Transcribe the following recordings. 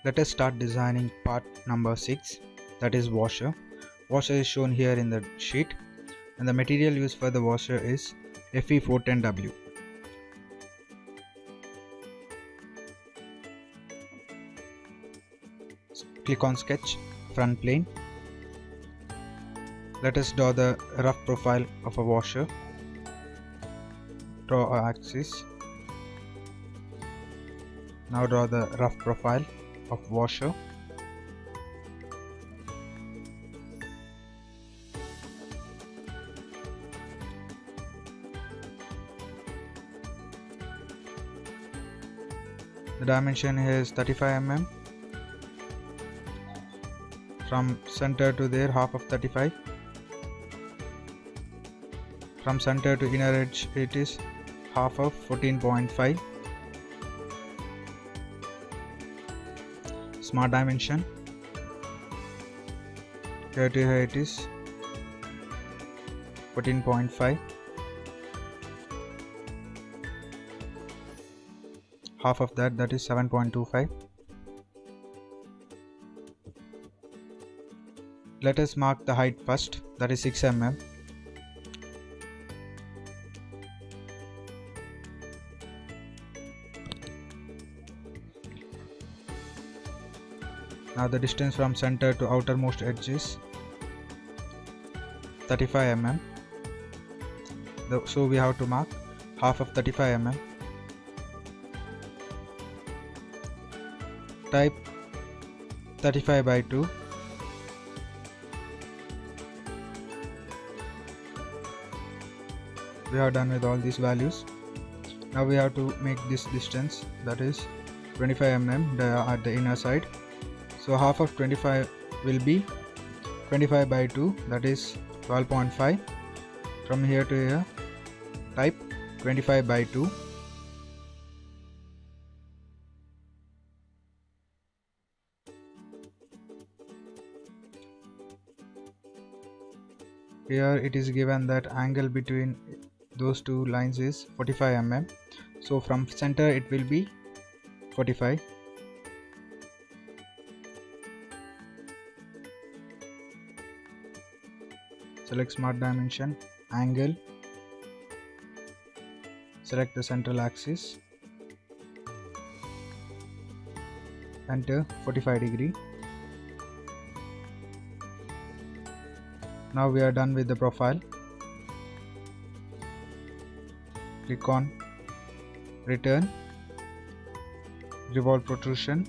Let us start designing part number 6, that is washer. Washer is shown here in the sheet, and the material used for the washer is Fe410W. Click on sketch front plane. Let us draw the rough profile of a washer. Draw an axis. Now draw the rough profile of washer. The dimension is 35 mm. From center to there, half of 35. From center to inner edge, it is half of 14.5. Smart dimension. Here to here it is 14.5. Half of that, that is 7.25. Let us mark the height first, that is 6 mm. Now the distance from center to outermost edge is 35 mm. So we have to mark half of 35 mm. Type 35 by 2. We are done with all these values. Now we have to make this distance, that is 25 mm at the inner side. So half of 25 will be 25 by 2, that is 12.5. From here to here, type 25 by 2. Here it is given that angle between those two lines is 45 mm. So from center it will be 45. Select smart dimension, angle, select the central axis, enter 45 degree. Now we are done with the profile. Click on return, revolve protrusion,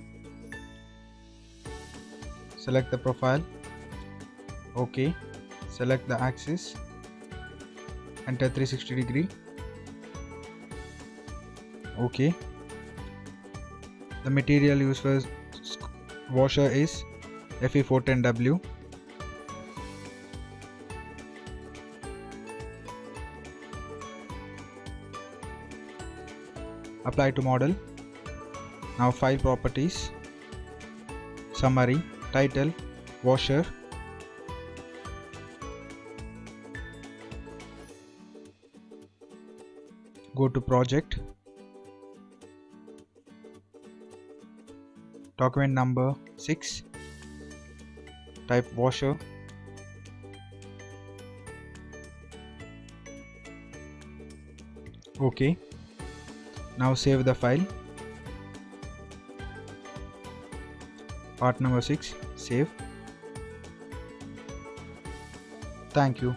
select the profile, OK, select the axis, enter 360 degree, OK. The material used for washer is Fe410W. Apply to model. Now file properties, summary, title, washer. Go to project, document number 6, type washer. OK. Now save the file. Part number 6, save. Thank you.